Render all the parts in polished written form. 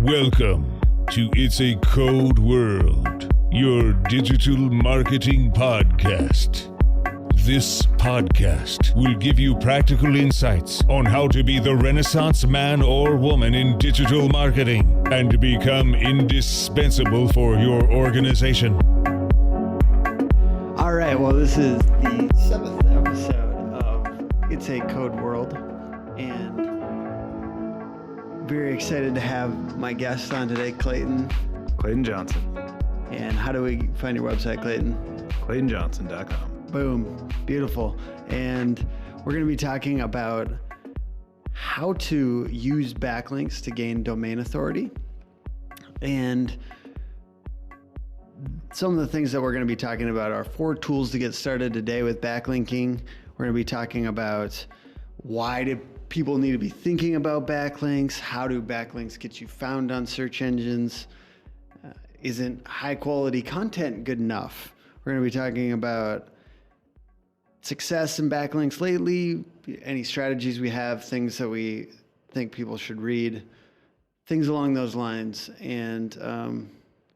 Welcome to It's a Code World, your digital marketing podcast. This podcast will give you practical insights on how to be the Renaissance man or woman in digital marketing and become indispensable for your organization. All right, well, this is the 7th episode of It's a Code World, and very excited to have my guest on today, Clayton. Clayton Johnson. And how do we find your website, Clayton? ClaytonJohnson.com. Boom. Beautiful. And we're going to be talking about how to use backlinks to gain domain authority. And some of the things that we're going to be talking about are 4 tools to get started today with backlinking. We're going to be talking about why do people need to be thinking about backlinks? How do backlinks get you found on search engines? Isn't high quality content good enough? We're going to be talking about success in backlinks lately, any strategies we have, things that we think people should read, things along those lines. And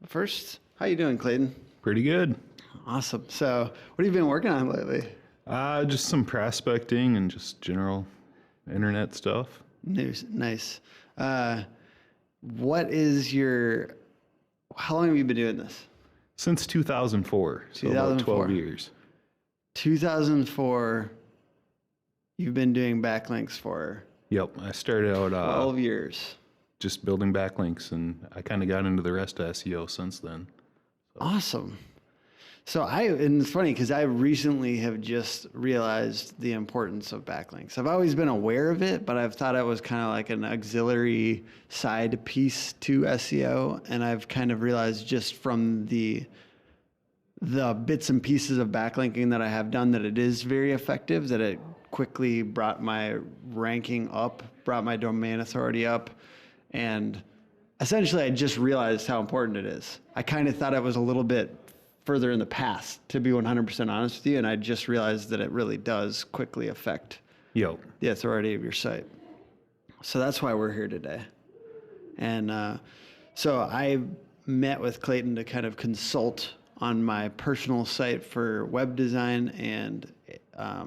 first, how you doing, Clayton? Pretty good. Awesome. So what have you been working on lately? Just some prospecting and just general internet stuff. Nice. How long have you been doing this? Since 2004. So about 12 years. 2004, you've been doing backlinks for? Yep. I started out 12 years. Just building backlinks, and I kind of got into the rest of SEO since then. So. Awesome. So and it's funny because I recently have just realized the importance of backlinks. I've always been aware of it, but I've thought it was kind of like an auxiliary side piece to SEO. And I've kind of realized just from the bits and pieces of backlinking that I have done that it is very effective, that it quickly brought my ranking up, brought my domain authority up. And essentially, I just realized how important it is. I kind of thought it was a little bit further in the past, to be 100% honest with you, and I just realized that it really does quickly affect the authority of your site. So that's why we're here today. And so I met with Clayton to kind of consult on my personal site for web design, and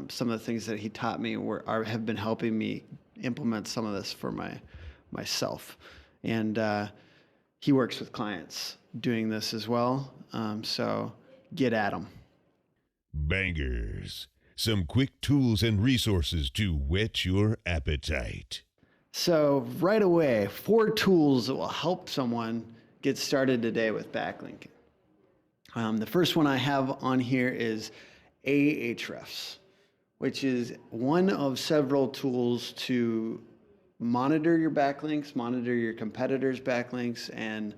some of the things that he taught me have been helping me implement some of this for myself. And he works with clients doing this as well. So get at them. Bangers. Some quick tools and resources to whet your appetite. So right away, 4 tools that will help someone get started today with backlinking. The first one I have on here is Ahrefs, which is one of several tools to monitor your backlinks, monitor your competitors' backlinks, and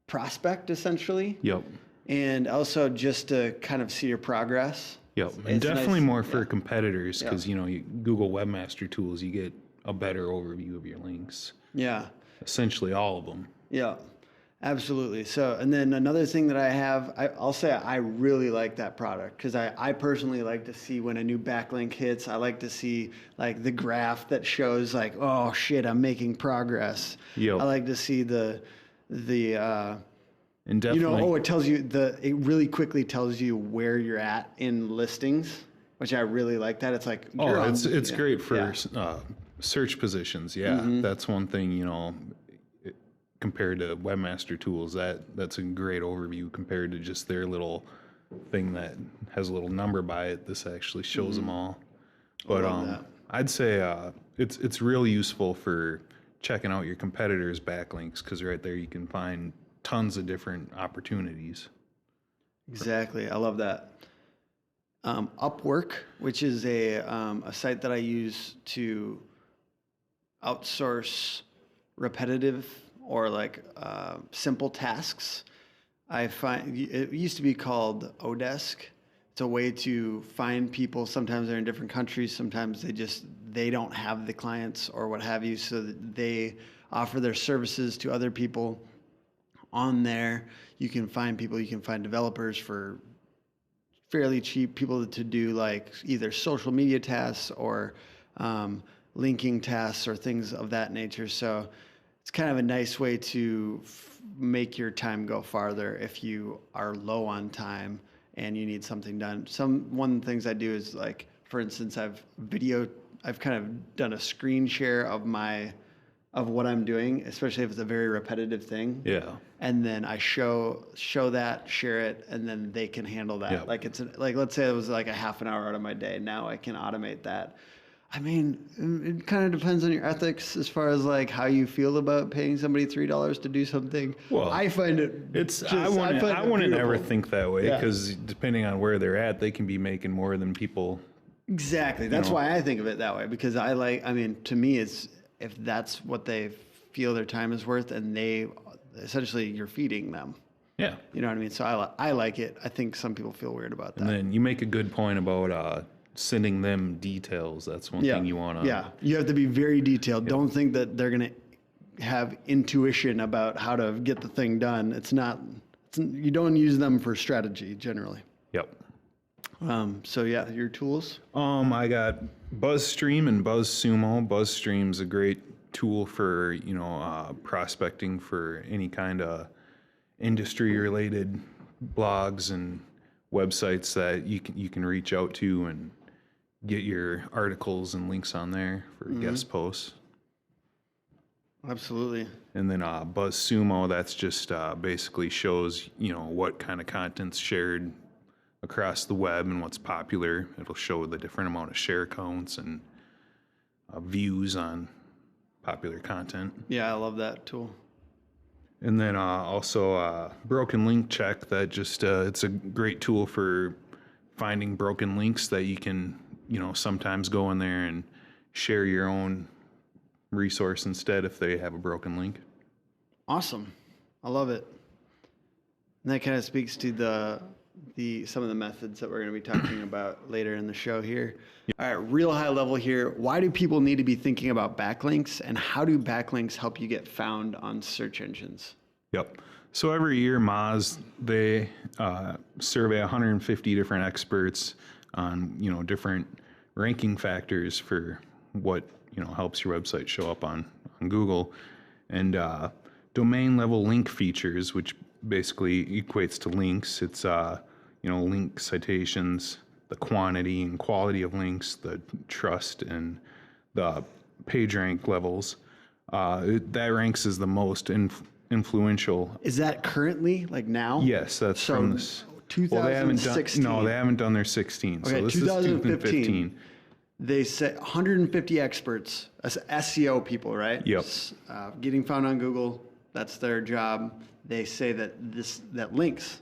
prospect essentially. Yep. And also just to kind of see your progress. Yep. And definitely more for competitors because, you Google Webmaster Tools, you get a better overview of your links. Yeah. Essentially all of them. Yeah, absolutely. So, and then another thing that I have, I'll say I really like that product because I personally like to see when a new backlink hits. I like to see like the graph that shows like, oh shit, I'm making progress. Yep. I like to see and definitely, it tells you it really quickly tells you where you're at in listings, which I really like that. It's like, it's great for search positions. Yeah. Mm-hmm. That's one thing, compared to Webmaster Tools, that's a great overview compared to just their little thing that has a little number by it. This actually shows them all. But I'd say it's really useful for checking out your competitors' backlinks because right there you can find tons of different opportunities. Exactly. I love that. Upwork, which is a site that I use to outsource repetitive or like simple tasks. I find it used to be called Odesk. It's a way to find people. Sometimes they're in different countries. Sometimes they don't have the clients or what have you. So that they offer their services to other people on there. You can find people, you can find developers for fairly cheap, people to do like either social media tasks or linking tasks or things of that nature. So it's kind of a nice way to make your time go farther if you are low on time and you need something done. One of the things I do is, like, for instance, I've kind of done a screen share of what I'm doing, especially if it's a very repetitive thing. Yeah. And then I show that, share it, and then they can handle that. Yeah. Like like, let's say it was like a half an hour out of my day. Now I can automate that. I mean, it kind of depends on your ethics as far as like how you feel about paying somebody $3 to do something. Well, I find it. I wouldn't ever think that way, Yeah. because depending on where they're at, they can be making more than people. Exactly. That's why I think of it that way, because to me, it's if that's what they feel their time is worth, and essentially you're feeding them. Yeah. You know what I mean? So I like it. I think some people feel weird about that. And then you make a good point about sending them details. That's one thing you want to. Yeah. You have to be very detailed. Yeah. Don't think that they're going to have intuition about how to get the thing done. You don't use them for strategy generally. Yep. So yeah, your tools. I got BuzzStream and BuzzSumo. BuzzStream's a great tool for prospecting for any kind of industry-related blogs and websites that you can reach out to and get your articles and links on there for guest posts. Absolutely. And then BuzzSumo, that's just basically shows what kind of content's shared across the web and what's popular. It'll show the different amount of share counts and views on popular content. Yeah, I love that tool. And then also Broken Link Check, that just it's a great tool for finding broken links that you can sometimes go in there and share your own resource instead if they have a broken link. Awesome. I love it. And that kind of speaks to some of the methods that we're going to be talking about later in the show here. All right, real high level here. Why do people need to be thinking about backlinks, and how do backlinks help you get found on search engines? Yep. So every year, Moz, they survey 150 different experts on different ranking factors for what helps your website show up on Google, and domain level link features, which basically equates to links. It's link citations, the quantity and quality of links, the trust, and the page rank levels. That ranks as the most influential. Is that currently, like now? Yes, that's from this. 2016. They haven't done their 16. Okay, so this 2015. is 2015. They say 150 experts, SEO people, right? Yep. Getting found on Google, that's their job. They say that links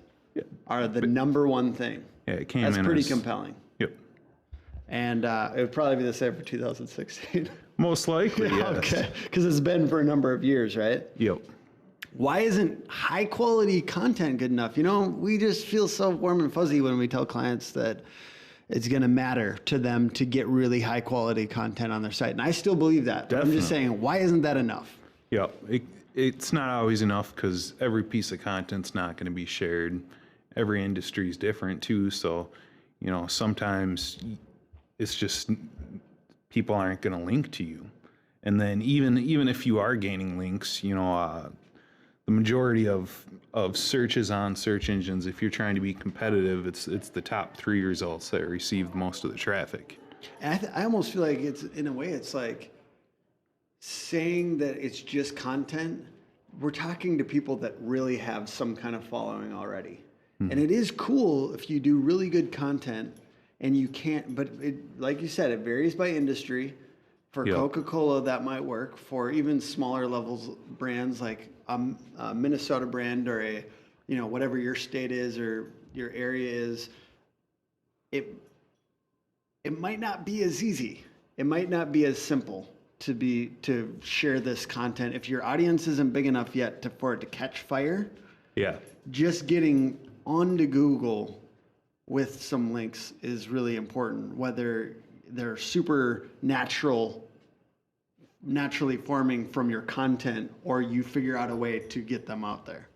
are the number one thing. Yeah, it came That's in pretty as, compelling. Yep. And it would probably be the same for 2016. Most likely, yes. Okay, because it's been for a number of years, right? Yep. Why isn't high quality content good enough? We just feel so warm and fuzzy when we tell clients that it's going to matter to them to get really high quality content on their site. And I still believe that. Definitely. I'm just saying, why isn't that enough? Yep. It's not always enough, because every piece of content's not going to be shared. Every industry is different too. So, sometimes it's just people aren't going to link to you. And then even if you are gaining links, the majority of searches on search engines, if you're trying to be competitive, it's the top 3 results that receive most of the traffic. And I almost feel like in a way, it's like saying that it's just content. We're talking to people that really have some kind of following already. Mm-hmm. And it is cool if you do really good content and you can't, but like you said, it varies by industry. For Coca-Cola, that might work. For even smaller levels brands like a Minnesota brand or whatever your state is or your area is, it might not be as easy. It might not be as simple to share this content if your audience isn't big enough yet for it to catch fire. Yeah. Just getting onto Google with some links is really important, whether they're super naturally forming from your content or you figure out a way to get them out there.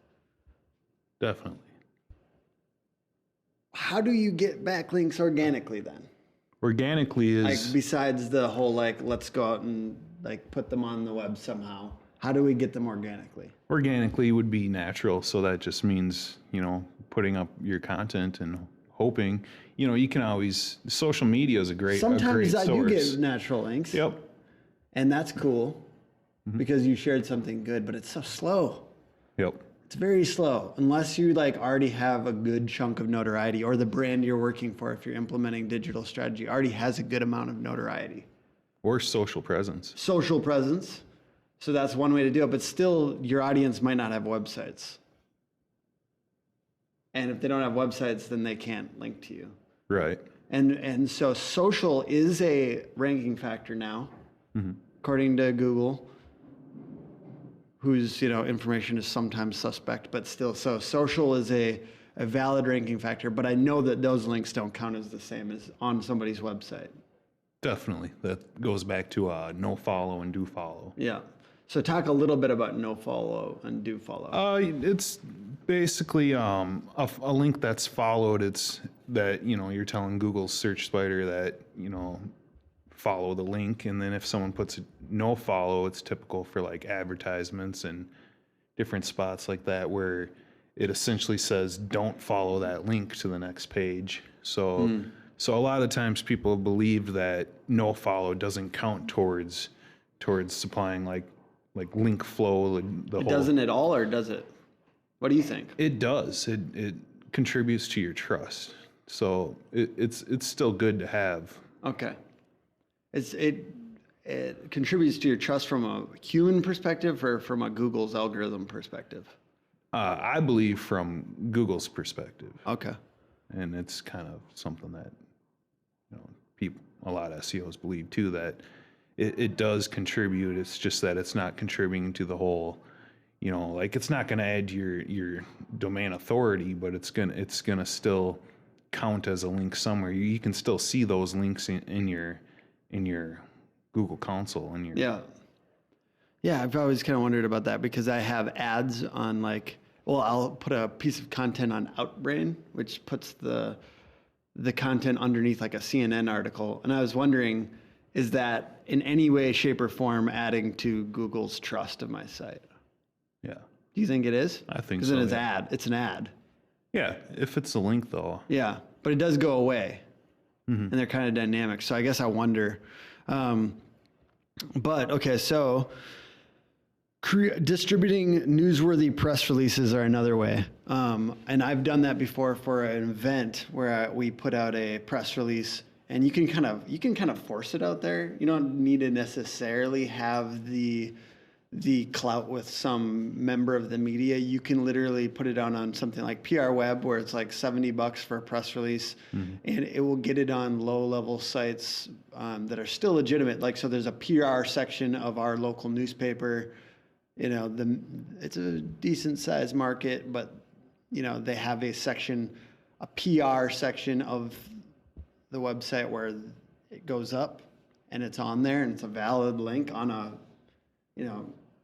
Definitely. How do you get backlinks organically then? Organically is like besides the whole let's go out and put them on the web somehow. How do we get them organically? Organically would be natural, so that just means, putting up your content and hoping, you can always, social media is a great Sometimes I do source. get natural links. Yep. And that's cool because you shared something good, but it's so slow. Yep. It's very slow unless you already have a good chunk of notoriety, or the brand you're working for, if you're implementing digital strategy, already has a good amount of notoriety. Or social presence. Social presence. So that's one way to do it, but still your audience might not have websites. And if they don't have websites, then they can't link to you. Right. And so social is a ranking factor now, according to Google, whose information is sometimes suspect, but still. So social is a valid ranking factor, but I know that those links don't count as the same as on somebody's website. Definitely. That goes back to no follow and do follow. Yeah. So talk a little bit about no follow and do follow. It's basically a link that's followed. It's that, you're telling Google's search spider that, follow the link. And then if someone puts a no follow, it's typical for advertisements and different spots like that, where it essentially says, don't follow that link to the next page. So a lot of times people believe that no follow doesn't count towards supplying link flow. It doesn't at all, or does it? What do you think? It does. It contributes to your trust. So it's still good to have. Okay. It contributes to your trust from a human perspective or from a Google's algorithm perspective? I believe from Google's perspective. Okay. And it's kind of something that people, a lot of SEOs believe too, that it does contribute. It's just that it's not contributing to the whole, it's not going to add your domain authority, but it's gonna still count as a link somewhere. You can still see those links in your Google console and your Yeah, I've always kind of wondered about that because I have ads on I'll put a piece of content on Outbrain, which puts the content underneath a CNN article. And I was wondering, is that in any way, shape, or form adding to Google's trust of my site? Yeah. Do you think it is? I think so. Because it's an ad. Yeah, if it's a link though. Yeah, but it does go away. And they're kind of dynamic. So I guess I wonder. But okay, so distributing newsworthy press releases are another way. And I've done that before for an event where we put out a press release, and you can kind of force it out there. You don't need to necessarily have the clout with some member of the media. You can literally put it on something like PR Web, where it's $70 for a press release, and it will get it on low-level sites that are still legitimate. So there's a PR section of our local newspaper. It's a decent-sized market, but they have a PR section of the website where it goes up, and it's on there, and it's a valid link on a.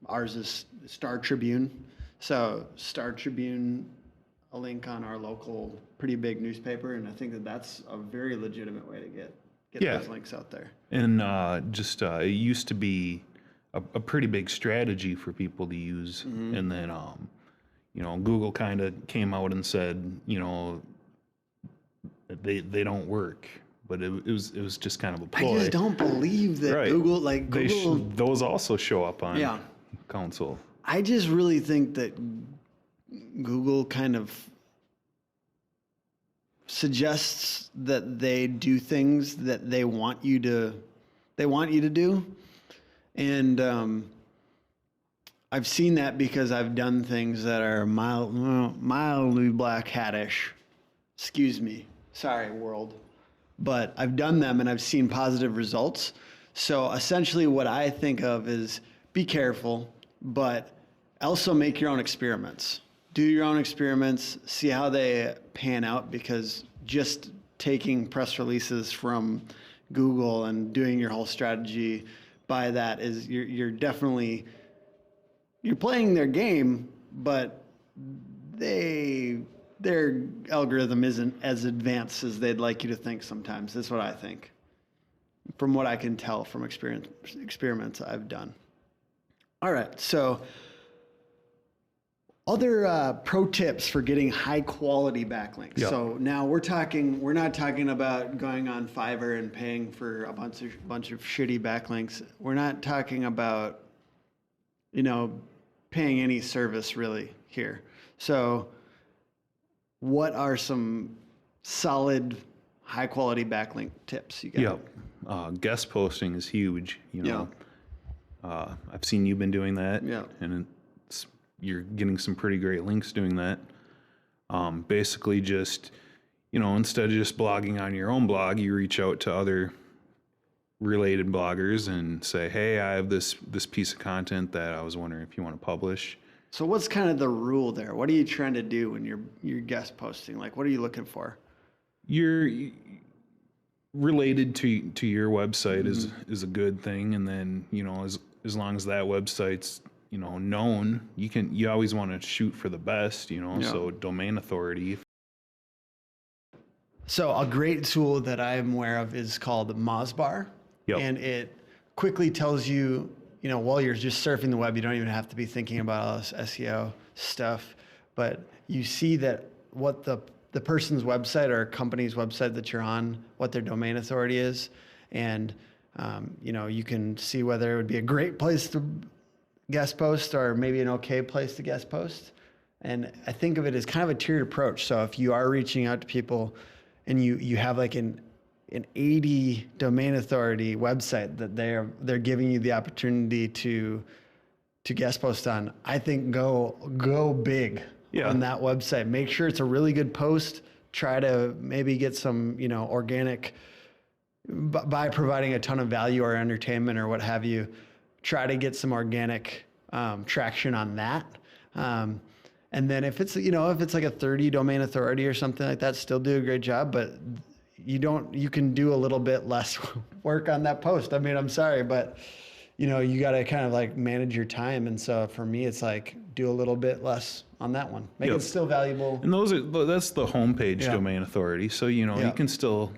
Ours is Star Tribune. So Star Tribune, a link on our local pretty big newspaper. And I think that's a very legitimate way to get those links out there. And it used to be a pretty big strategy for people to use. And then, Google kind of came out and said, they don't work. But it was just kind of a ploy. I just don't believe that Google, those also show up on console. I just really think that Google kind of suggests that they do things that they want you to do. And I've seen that because I've done things that are mildly black hat-ish. Excuse me. Sorry, world. But I've done them and I've seen positive results. So essentially what I think of is be careful, but also make your own experiments. Do your own experiments, see how they pan out, because just taking press releases from Google and doing your whole strategy by that is you're definitely playing their game, but their algorithm isn't as advanced as they'd like you to think sometimes. That's what I think, from what I can tell from experiments I've done. All right. So other pro tips for getting high quality backlinks. Yep. So now we're not talking about going on Fiverr and paying for a bunch of shitty backlinks. We're not talking about, paying any service really here. So what are some solid high quality backlink tips you got? Yep. Guest posting is huge. I've seen you've been doing that. Yeah. And you're getting some pretty great links doing that. Basically just, instead of just blogging on your own blog, you reach out to other related bloggers and say, hey, I have this piece of content that I was wondering if you want to publish. So what's kind of the rule there? What are you trying to do when you're guest posting? Like, what are you looking for? You're related to your website is a good thing. And then, as long as that website's, known, you always want to shoot for the best, so domain authority. So a great tool that I'm aware of is called Mozbar. Yep. And it quickly tells you, while you're just surfing the web, you don't even have to be thinking about all this SEO stuff, but you see that what the person's website or company's website that you're on, what their domain authority is. And, you can see whether it would be a great place to guest post or maybe an okay place to guest post. And I think of it as kind of a tiered approach. So if you are reaching out to people and you have like an 80 domain authority website that they're giving you the opportunity to guest post on, I think go big on that website. Make sure it's a really good post. Try to maybe get some, organic, by providing a ton of value or entertainment or what have you. Try to get some organic traction on that. And then if it's like a 30 domain authority or something like that, still do a great job, but you can do a little bit less work on that post. I mean, I'm sorry, but you got to kind of like manage your time. And so for me, it's like do a little bit less on that one. Make it still valuable. And that's the homepage domain authority. So, you can still,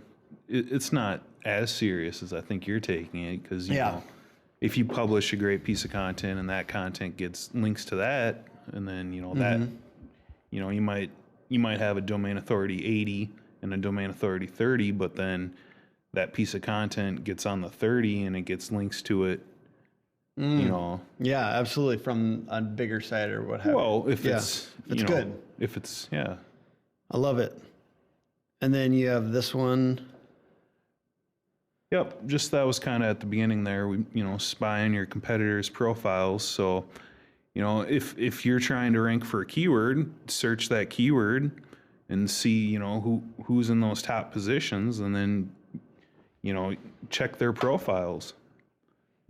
it's not as serious as I think you're taking it because, if you publish a great piece of content and that content gets links to that, and then, that, you might have a domain authority 80 and a domain authority 30, but then that piece of content gets on the 30 and it gets links to it, Yeah, absolutely. From a bigger site or what have you. Well, if it's good. If it's, I love it. And then you have this one. Yep, just that was kind of at the beginning there. We, spy on your competitors' profiles. So, if you're trying to rank for a keyword, search that keyword and see, who's in those top positions, and then, check their profiles.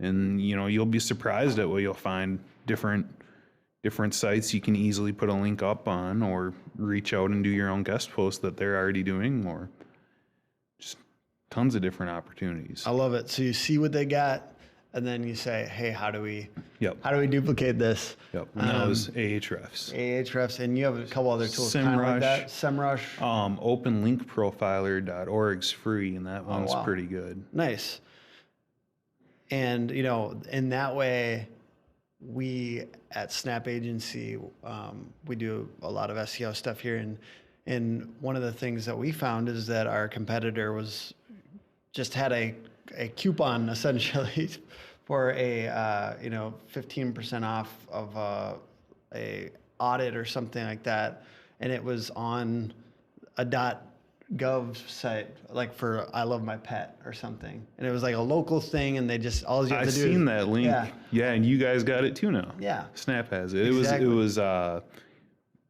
And, you'll be surprised at what you'll find. Different sites you can easily put a link up on, or reach out and do your own guest post that they're already doing, or just tons of different opportunities. I love it. So you see what they got, and then you say, hey, how do we duplicate this? Yep. And that was Ahrefs. Ahrefs, and you have a couple other tools kind of like that. SEMrush. Openlinkprofiler.org's free, and that one's pretty good. Nice. And, in that way, we at Snap Agency, we do a lot of SEO stuff here. And one of the things that we found is that our competitor just had a coupon essentially for a 15% off of a audit or something like that, and it was on a .gov site, like for I Love My Pet or something, and it was like a local thing, and they just all you have to do. I've seen that link. Yeah, and you guys got it too now. Yeah, Snap has it. Exactly. It was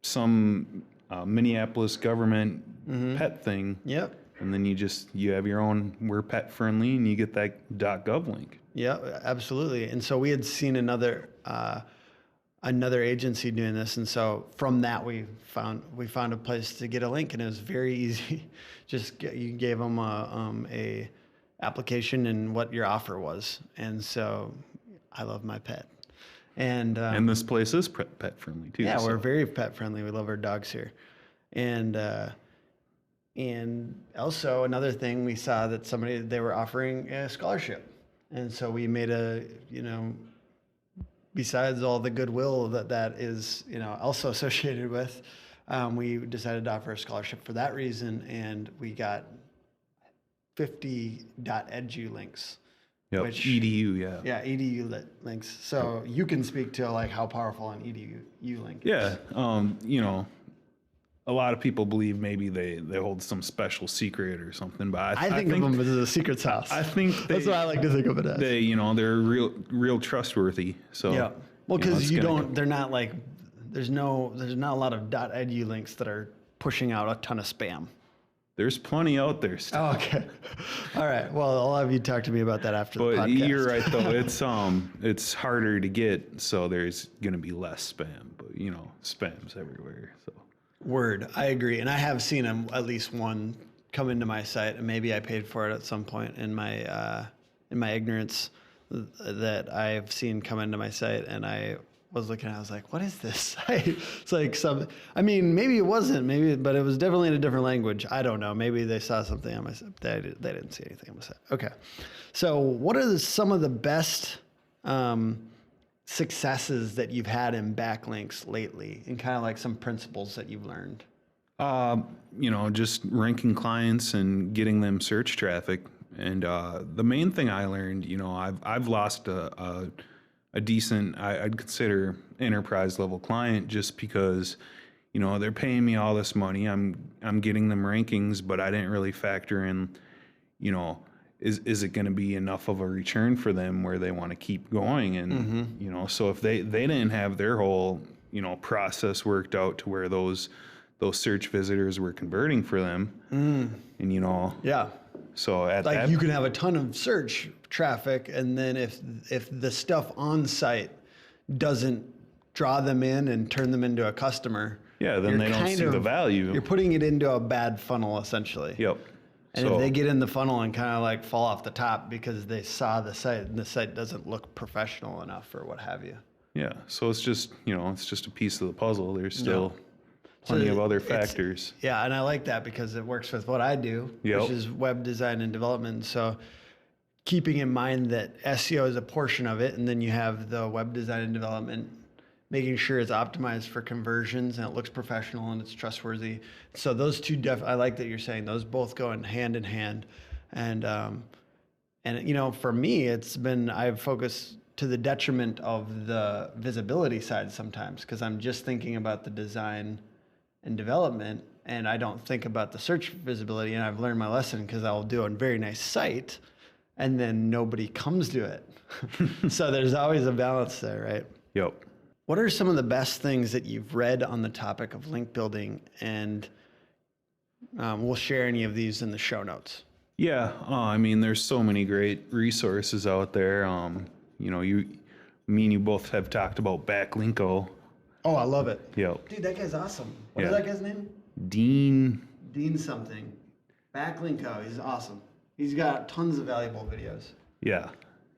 some Minneapolis government pet thing. Yep. And then you have your own, we're pet friendly, and you get that .gov link. Yeah, absolutely. And so we had seen another agency doing this, and so from that we found a place to get a link, and it was very easy. You gave them a application and what your offer was, and so I Love My Pet. And this place is pet friendly too. Yeah, we're very pet friendly. We love our dogs here, and also another thing, we saw that they were offering a scholarship, and so we made a besides all the goodwill that is, also associated with, we decided to offer a scholarship for that reason, and we got 50 .edu links. Yep. Which, EDU, yeah. Yeah, EDU links. So you can speak to like how powerful an EDU link is. Yeah. A lot of people believe maybe they hold some special secret or something, but I think of them as a secret sauce. I think that's what I like to think of it as. They're real trustworthy. So yeah, well, because they're not like there's not a lot of .edu links that are pushing out a ton of spam. There's plenty out there still. Oh, okay. All right. Well, I'll have you talk to me about that after the podcast. But you're right though. It's harder to get, so there's gonna be less spam. But spam's everywhere. So. Word, I agree, and I have seen at least one come into my site, and maybe I paid for it at some point in my ignorance that I've seen come into my site, and I was looking, I was like, what is this site? It's like maybe it wasn't, but it was definitely in a different language. I don't know. Maybe they saw something on my site. They didn't see anything on my site. Okay, so what are some of the best successes that you've had in backlinks lately, and kind of like some principles that you've learned? Just ranking clients and getting them search traffic. And the main thing I learned, I've lost a decent, I'd consider enterprise level client, just because, they're paying me all this money. I'm getting them rankings, but I didn't really factor in, is it going to be enough of a return for them where they want to keep going? And, so if they didn't have their whole, process worked out to where those search visitors were converting for them, and, yeah. So you can have a ton of search traffic, and then if the stuff on site doesn't draw them in and turn them into a customer, then they don't see the value. You're putting it into a bad funnel, essentially. Yep. And if they get in the funnel and kind of like fall off the top because they saw the site and the site doesn't look professional enough or what have you. Yeah. So it's just, it's just a piece of the puzzle. There's still plenty of other factors. Yeah. And I like that because it works with what I do, which is web design and development. So keeping in mind that SEO is a portion of it, and then you have the web design and development, making sure it's optimized for conversions and it looks professional and it's trustworthy. So those two, I like that you're saying those both go in hand. And for me, I've focused to the detriment of the visibility side sometimes, because I'm just thinking about the design and development, and I don't think about the search visibility. And I've learned my lesson, because I'll do a very nice site and then nobody comes to it. So there's always a balance there, right? Yep. What are some of the best things that you've read on the topic of link building? And we'll share any of these in the show notes. Yeah. There's so many great resources out there. You both have talked about Backlinko. Oh, I love it. Yep. Dude, that guy's awesome. What is that guy's name? Dean something. Backlinko. He's awesome. He's got tons of valuable videos. Yeah.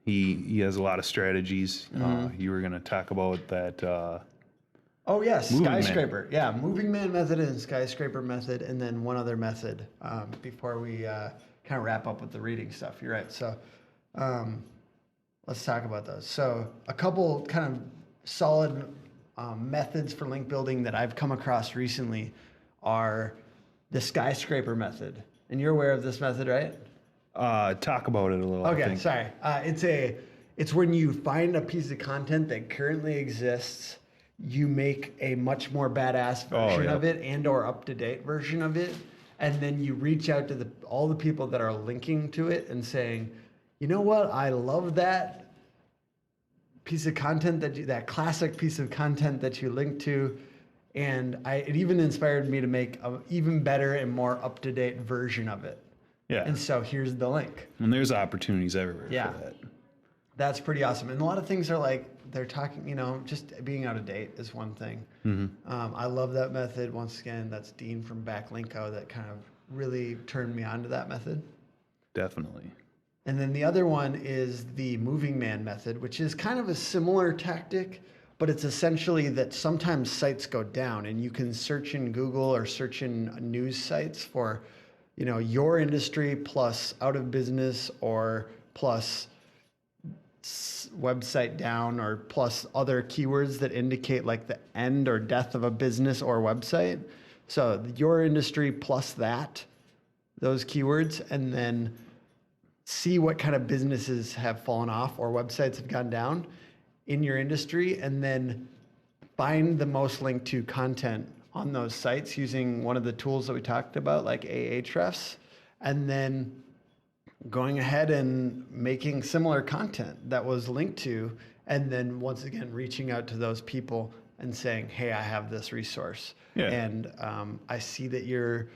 He has a lot of strategies. You were going to talk about that. Oh, yeah, skyscraper. Yeah, moving man method and skyscraper method, and then one other method before we kind of wrap up with the reading stuff. You're right. So let's talk about those. So a couple kind of solid methods for link building that I've come across recently are the skyscraper method. And you're aware of this method, right? Talk about it a little. Okay, sorry. It's when you find a piece of content that currently exists, you make a much more badass version of it and or up-to-date version of it, and then you reach out to all the people that are linking to it and saying, you know what, I love that piece of content, that classic piece of content that you linked to, and it even inspired me to make an even better and more up-to-date version of it. Yeah. And so here's the link. And there's opportunities everywhere for that. That's pretty awesome. And a lot of things are like, they're talking, just being out of date is one thing. I love that method. Once again, that's Dean from Backlinko that kind of really turned me on to that method. Definitely. And then the other one is the moving man method, which is kind of a similar tactic, but it's essentially that sometimes sites go down and you can search in Google or search in news sites for your industry plus out of business or plus website down or plus other keywords that indicate like the end or death of a business or website. So your industry plus those keywords, and then see what kind of businesses have fallen off or websites have gone down in your industry, and then find the most linked to content on those sites using one of the tools that we talked about, like Ahrefs, and then going ahead and making similar content that was linked to, and then once again reaching out to those people and saying, hey, I have this resource. Yeah. And I see that you're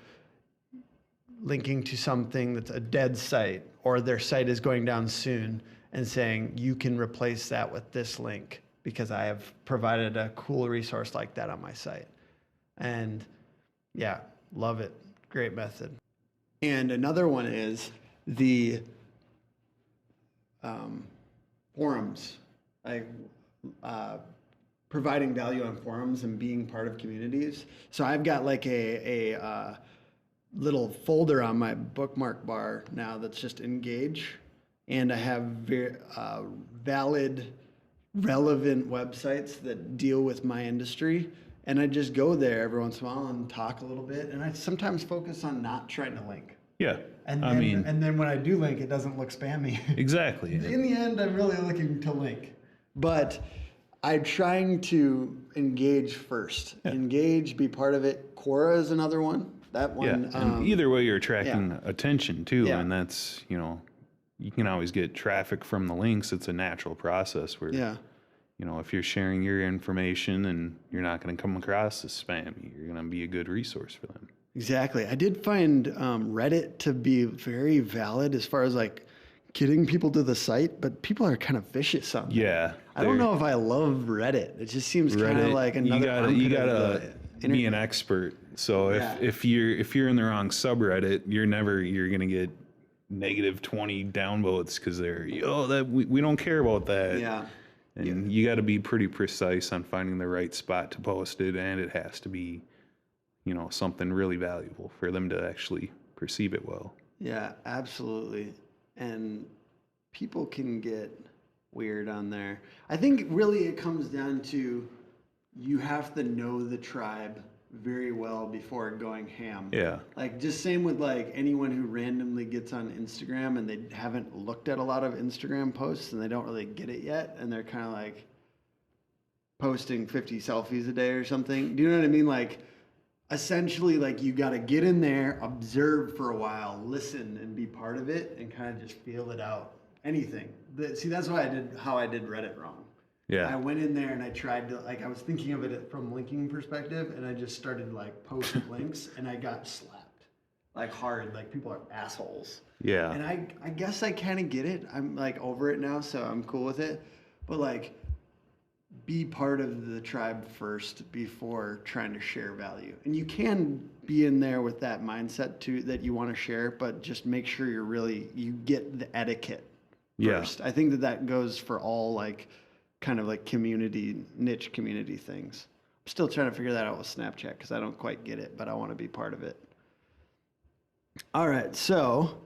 linking to something that's a dead site, or their site is going down soon, and saying you can replace that with this link because I have provided a cool resource like that on my site. And yeah, love it. Great method. And another one is the forums, like providing value on forums and being part of communities. So I've got like a little folder on my bookmark bar now that's just engage, and I have valid, relevant websites that deal with my industry. And I just go there every once in a while and talk a little bit. And I sometimes focus on not trying to link. Yeah. And then when I do link, it doesn't look spammy. Exactly. In the end, I'm really looking to link. But I'm trying to engage first. Yeah. Engage, be part of it. Quora is another one. That one. Yeah. And either way, you're attracting attention too. Yeah. And that's, you can always get traffic from the links. It's a natural process where, if you're sharing your information and you're not going to come across as spammy, you're going to be a good resource for them. Exactly. I did find Reddit to be very valid as far as like getting people to the site, but people are kind of vicious on that. Yeah. I don't know if I love Reddit. It just seems kind of like another. You gotta be an expert. So if you're in the wrong subreddit, you're gonna get negative 20 downvotes because we don't care about that. Yeah. And you got to be pretty precise on finding the right spot to post it, and it has to be, something really valuable for them to actually perceive it well. Yeah, absolutely. And people can get weird on there. I think really it comes down to you have to know the tribe very well before going ham. Yeah. Like just same with like anyone who randomly gets on Instagram and they haven't looked at a lot of Instagram posts and they don't really get it yet, and they're kind of like posting 50 selfies a day or something. Do you know what I mean? Like essentially like you got to get in there, observe for a while, listen and be part of it and kind of just feel it out. Anything. See, that's how I did Reddit wrong. Yeah. I went in there and I tried to, I was thinking of it from linking perspective, and I just started posting links, and I got slapped hard. Like people are assholes. Yeah. And I guess I kind of get it. I'm over it now, so I'm cool with it. But be part of the tribe first before trying to share value. And you can be in there with that mindset too, that you want to share, but just make sure you get the etiquette first. I think that goes for all kind of niche community things. I'm still trying to figure that out with Snapchat because I don't quite get it, but I want to be part of it. All right, so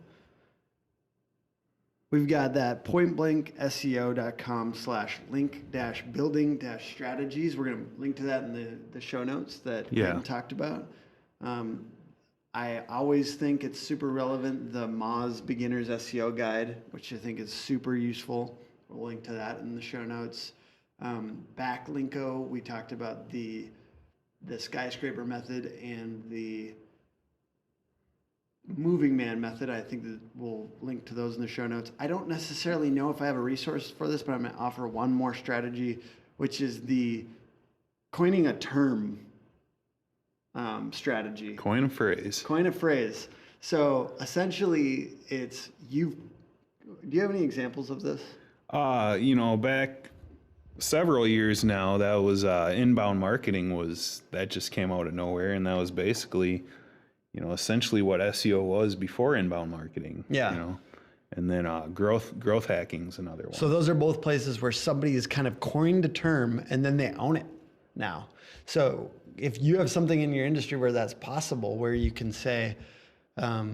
we've got that pointblankseo.com/link-building-strategies. We're going to link to that in the show notes that we talked about. I always think it's super relevant, the Moz Beginner's SEO Guide, which I think is super useful. We'll link to that in the show notes. Backlinko, we talked about the skyscraper method and the moving man method. I think that we'll link to those in the show notes. I don't necessarily know if I have a resource for this, but I'm going to offer one more strategy, which is the coining a term strategy. Coin a phrase. So essentially do you have any examples of this? Back several years now, that was inbound marketing that just came out of nowhere, and that was basically, essentially what SEO was before inbound marketing. Yeah. And then growth hacking is another one. So those are both places where somebody has kind of coined a term and then they own it now. So if you have something in your industry where that's possible, where you can say, I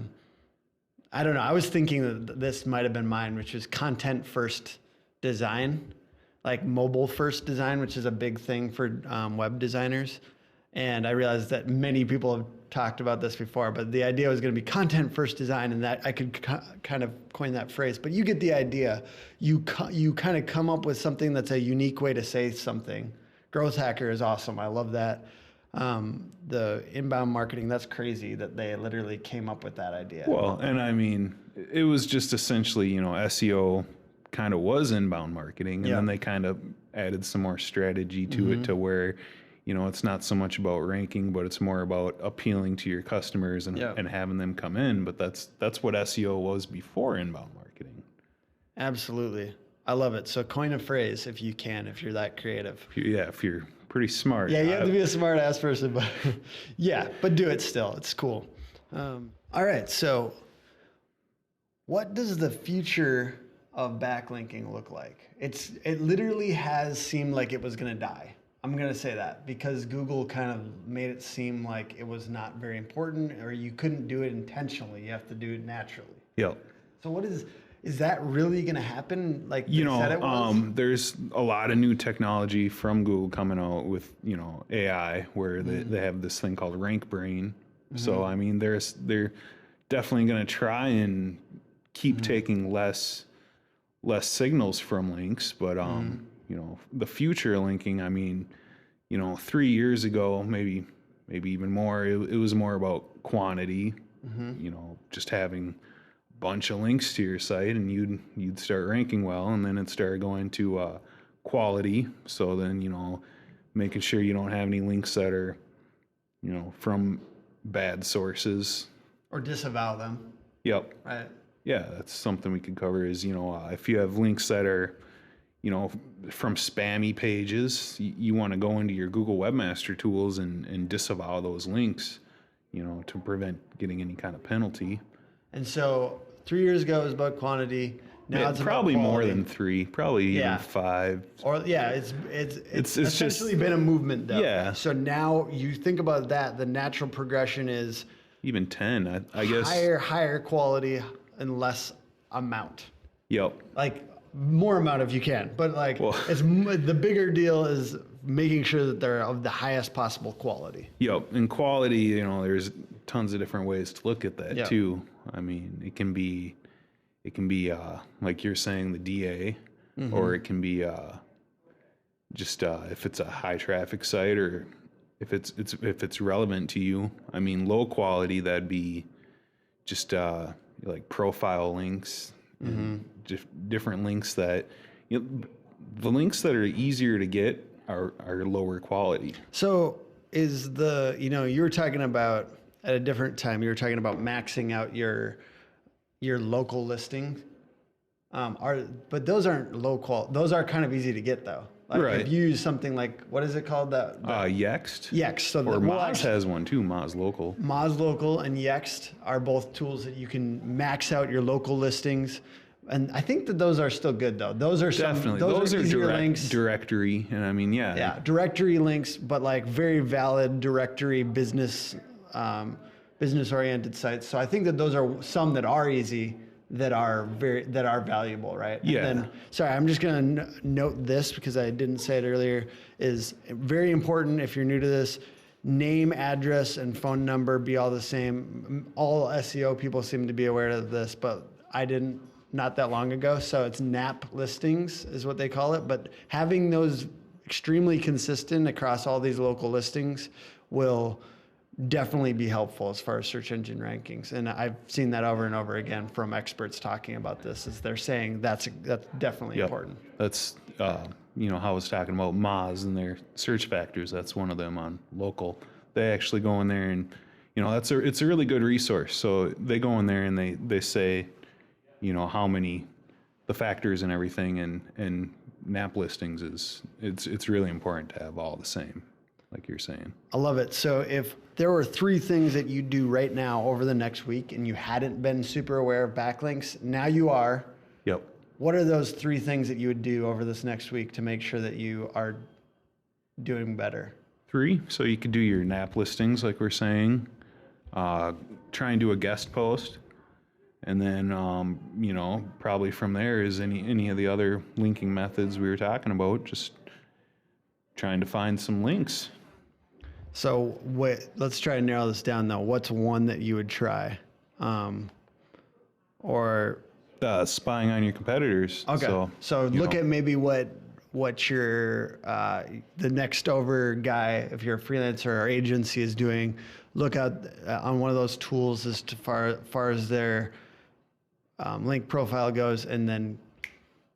don't know, I was thinking that this might have been mine, which is content first design, like mobile first design, which is a big thing for web designers. And I realized that many people have talked about this before, but the idea was going to be content first design, and that I could kind of coin that phrase, but you get the idea. You kind of come up with something that's a unique way to say something. Growth Hacker is awesome. I love that. The inbound marketing, that's crazy that they literally came up with that idea. Well, and I mean, it was just essentially, SEO kind of was inbound marketing, and then they kind of added some more strategy to it to where, it's not so much about ranking, but it's more about appealing to your customers and having them come in. But that's what SEO was before inbound marketing. Absolutely. I love it. So coin a phrase if you can, if you're that creative. If you're pretty smart. Yeah, you have to be a smart ass person, but but do it still. It's cool. All right. So what does the future of backlinking look like? It literally has seemed like it was going to die. I'm going to say that because Google kind of made it seem like it was not very important, or you couldn't do it intentionally. You have to do it naturally. Yep. So is that really going to happen? Like they said it was? There's a lot of new technology from Google coming out with, AI, where they have this thing called Rank Brain. So, I mean, they're definitely going to try and keep taking less signals from links, but, the future linking, I mean, 3 years ago, maybe even more, it was more about quantity, just having a bunch of links to your site, and you'd start ranking well, and then it started going to quality. So then, making sure you don't have any links that are, from bad sources. Or disavow them. Yep. Right. Yeah, that's something we could cover is, if you have links that are, from spammy pages, you want to go into your Google Webmaster Tools and disavow those links, to prevent getting any kind of penalty. And so 3 years ago it was about quantity. Now it's probably about more than 3, probably even 5. Or it's essentially just been a movement though. Yeah. So now you think about that, the natural progression is even 10, I guess. Higher quality and less amount. Yep. Like more amount if you can, but it's the bigger deal is making sure that they're of the highest possible quality. Yep. And quality, there's tons of different ways to look at that too. I mean, it can be like you're saying, the DA, or it can be just if it's a high traffic site, or if it's relevant to you. I mean, low quality, that'd be just like profile links, just different links that the links that are easier to get are lower quality. So is you were talking about at a different time, you were talking about maxing out your local listings. But those aren't low quality. Those are kind of easy to get though. Like right. If you use something like, what is it called? Yext. Yext. So or Moz has one too, Moz Local. Moz Local and Yext are both tools that you can max out your local listings. And I think that those are still good though. Those are definitely those are links. Directory, and I mean, yeah, directory links, but like very valid directory business oriented sites. So I think that those are some that are easy, that are valuable, right? Yeah. And then, sorry, I'm just going to note this because I didn't say it earlier, is very important if you're new to this. Name, address, and phone number be all the same. All SEO people seem to be aware of this, but I didn't not that long ago. So it's NAP listings is what they call it. But having those extremely consistent across all these local listings will definitely be helpful as far as search engine rankings. And I've seen that over and over again from experts talking about this, is they're saying that's definitely important. That's, how I was talking about Moz and their search factors. That's one of them on local. They actually go in there and, it's a really good resource. So they go in there and they say, how many, the factors and everything, and NAP listings it's really important to have all the same, like you're saying. I love it. So if there were 3 things that you do right now over the next week and you hadn't been super aware of backlinks, now you are. Yep. What are those 3 things that you would do over this next week to make sure that you are doing better? 3. So you could do your NAP listings, like we're saying. Try and do a guest post. And then, you know, probably from there is any of the other linking methods we were talking about, just trying to find some links. So let's try to narrow this down though. What's one that you would try? Or Spying on your competitors. okay. So look at maybe what your the next over guy, if you're a freelancer or agency, is doing. Look out on one of those tools as far as their link profile goes, and then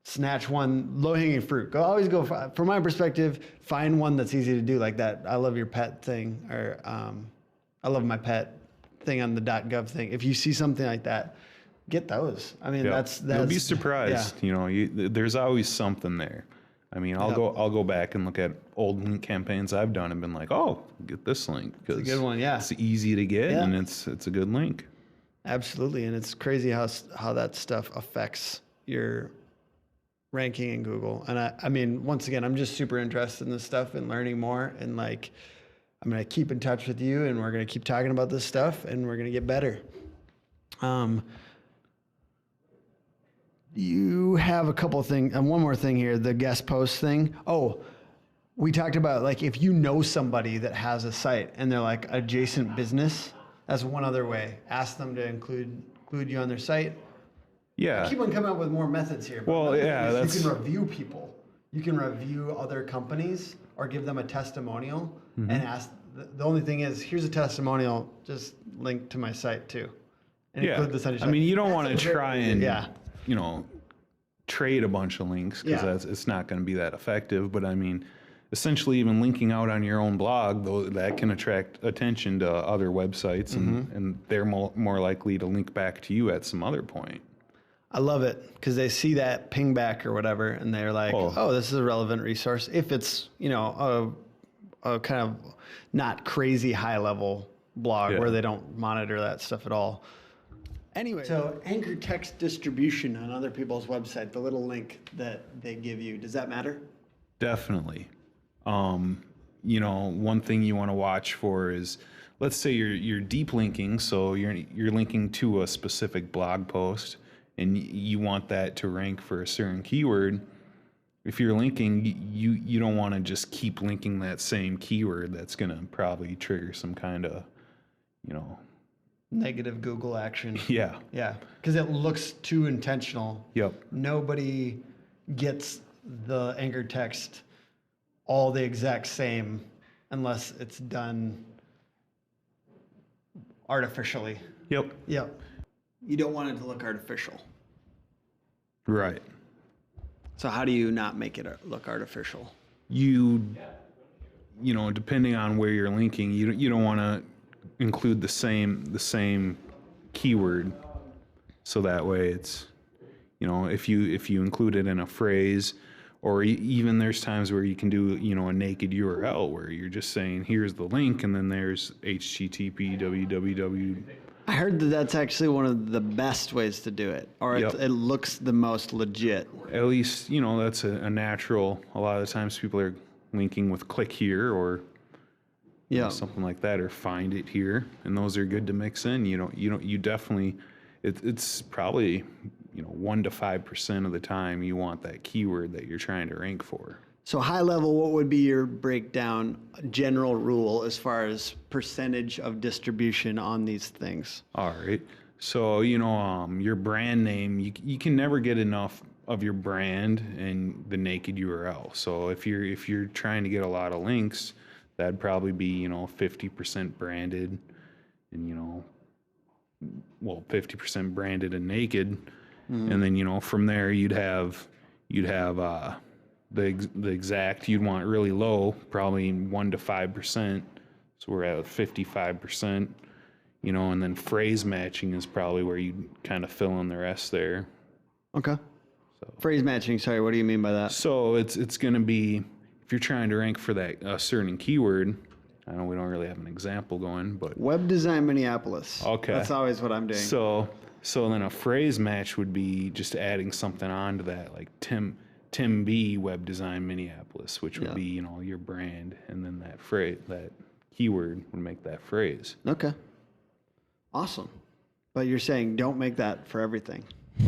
snatch one low-hanging fruit. Always go from my perspective, find one that's easy to do, like that I love your pet thing, or I love my pet thing on the .gov thing. If you see something like that, get those. I mean, that's you'll be surprised. Yeah. You know, there's always something there. I mean, I'll go back and look at old link campaigns I've done and been like, oh, get this link because it's a good one. Yeah, it's easy to get and it's a good link. Absolutely, and it's crazy how that stuff affects your ranking in Google. And I mean, once again, I'm just super interested in this stuff and learning more. And like, I'm gonna keep in touch with you, and we're gonna keep talking about this stuff, and we're gonna get better. You have a couple of things, and one more thing here, the guest post thing. Oh, we talked about like if you know somebody that has a site and they're like adjacent business, that's one other way. Ask them to include you on their site. Yeah. I keep on coming up with more methods here. Well, yeah, you can review people. You can review other companies or give them a testimonial and ask. The only thing is, here's a testimonial. Just link to my site too, and include this on your site. I mean, you don't want to try and you know, trade a bunch of links because it's not going to be that effective. But I mean, essentially, even linking out on your own blog, though, that can attract attention to other websites, and they're more likely to link back to you at some other point. I love it because they see that ping back or whatever, and they're like, "Oh, this is a relevant resource." If it's a kind of not crazy high level blog where they don't monitor that stuff at all. Anyway, so anchor text distribution on other people's website, the little link that they give you, does that matter? Definitely. You know, one thing you want to watch for is, let's say you're deep linking, so you're linking to a specific blog post, and you want that to rank for a certain keyword. If you're linking, you don't want to just keep linking that same keyword. That's going to probably trigger some kind of, you know, negative Google action. Yeah. Yeah. Because it looks too intentional. Yep. Nobody gets the anchor text all the exact same unless it's done artificially. Yep. Yep. You don't want it to look artificial. Right. So how do you not make it look artificial? You know, depending on where you're linking, you don't want to include the same keyword, so that way it's, you know, if you include it in a phrase, or even there's times where you can do, you know, a naked URL where you're just saying here's the link and then there's http www. I heard that that's actually one of the best ways to do it, or it looks the most legit. At least, you know, that's a natural. A lot of the times people are linking with click here or something like that, or find it here, and those are good to mix in. You definitely, it's probably, you know, 1 to 5% of the time you want that keyword that you're trying to rank for. So high level, what would be your breakdown general rule as far as percentage of distribution on these things? All right. So, you know, your brand name, you can never get enough of your brand and the naked URL. So if you're trying to get a lot of links, that'd probably be, you know, 50% branded and, you know, 50% branded and naked. And then, you know, from there you'd have the exact, you'd want really low, probably 1 to 5%. So we're at 55%, you know, and then phrase matching is probably where you kind of fill in the rest there. Okay. So phrase matching, sorry, what do you mean by that? So it's going to be, if you're trying to rank for that certain keyword, I know we don't really have an example going, but web design Minneapolis. Okay. That's always what I'm doing. So then a phrase match would be just adding something onto that, like Tim B web design Minneapolis, which would be, you know, your brand, and then that phrase, that keyword would make that phrase. Okay. Awesome. But you're saying don't make that for everything.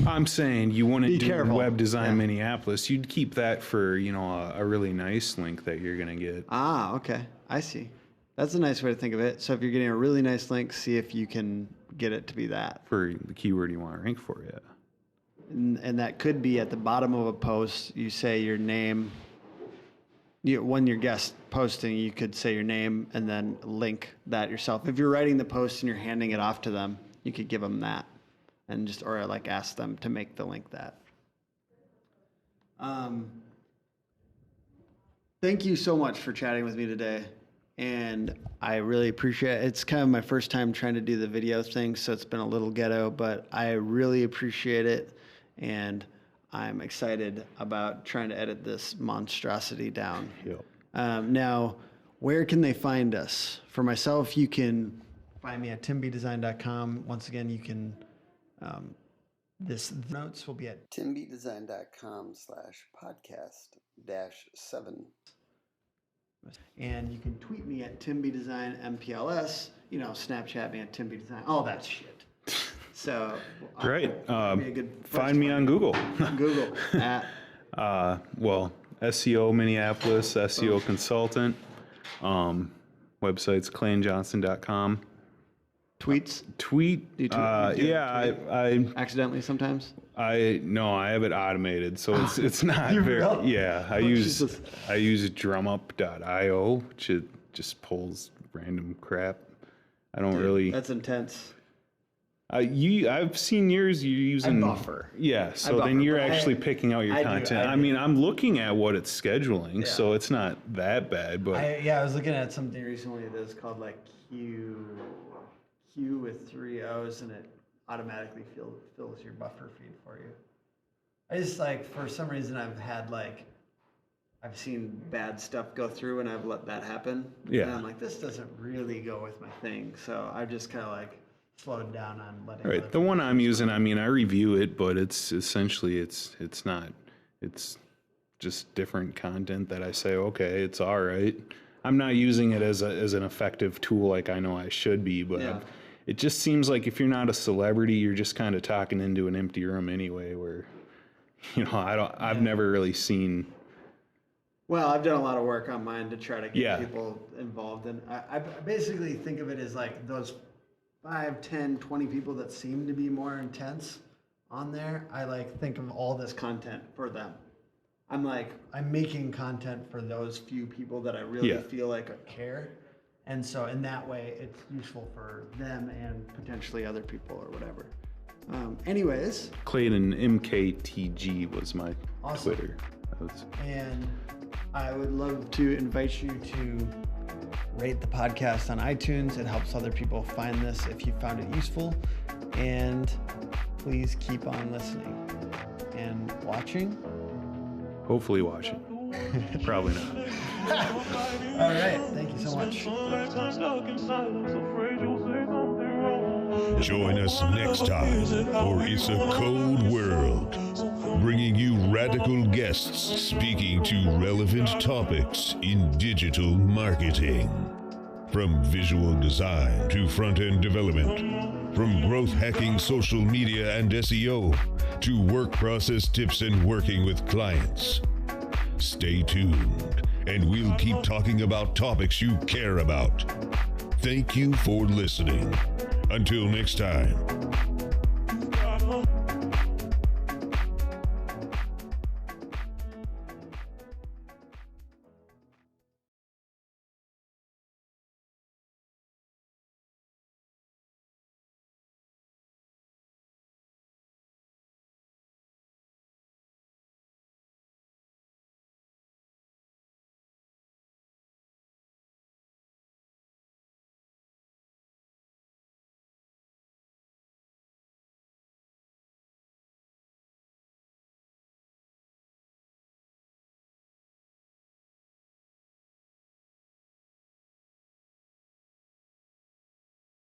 I'm saying you wouldn't do careful. web design Yeah. Minneapolis. You'd keep that for, a really nice link that you're going to get. Ah, okay. I see. That's a nice way to think of it. So if you're getting a really nice link, see if you can get it to be that. For the keyword you want to rank for, yeah. And that could be at the bottom of a post. You say your name. When your guest posting, you could say your name and then link that yourself. If you're writing the post and you're handing it off to them, you could give them that. And or like ask them to make the link that. Thank you so much for chatting with me today. And I really appreciate it. It's kind of my first time trying to do the video thing, so it's been a little ghetto, but I really appreciate it. And I'm excited about trying to edit this monstrosity down. Yep. Now, where can they find us? For myself, you can find me at timbdesign.com. Once again, you can... this notes will be at timbdesign.com/podcast-7. And you can tweet me at timbdesignmpls, Snapchat me at timbdesign, all that shit. So Great. be a good Find me on Google. Google at SEO Minneapolis, SEO consultant. Website's clayandjohnson.com. tweets. Tweet. You tweet? I Accidentally sometimes. I have it automated, so it's not very. really? Yeah, I use drumup.io, which it just pulls random crap. I don't really. That's intense. I've seen yours. You're using buffer. Yeah, so buffer, then you're but actually picking out your I do, content. I I do. mean, I'm looking at what it's scheduling, Yeah. so it's not that bad. But I was looking at something recently that's called like Q with 3 O's, and it automatically fills your buffer feed for you. I just for some reason I've seen bad stuff go through and I've let that happen. Yeah. And I'm like, this doesn't really go with my thing. So I've just kind of slowed down on letting. right, the one I'm using, I mean, I review it, but it's essentially it's just different content that I say, okay, it's all right. I'm not using it as an effective tool like I know I should be, but Yeah. it just seems like if you're not a celebrity, you're just kind of talking into an empty room anyway. Where, I've never really seen. Well, I've done a lot of work on mine to try to get Yeah. people involved, and I basically think of it as like those 5, 10, 20 people that seem to be more intense on there. I think of all this content for them. I'm making content for those few people that I really Yeah. feel like care. And so in that way, it's useful for them and potentially other people or whatever. Anyways. Clayton MKTG was my Awesome. Twitter. And I would love to invite you to rate the podcast on iTunes. It helps other people find this if you found it useful. And please keep on listening and watching. Hopefully watching. Probably not. All right. Thank you so much. Join us next time for It's a Code World, bringing you radical guests speaking to relevant topics in digital marketing. From visual design to front-end development, from growth hacking social media and SEO to work process tips and working with clients. Stay tuned, and we'll keep talking about topics you care about. Thank you for listening. Until next time.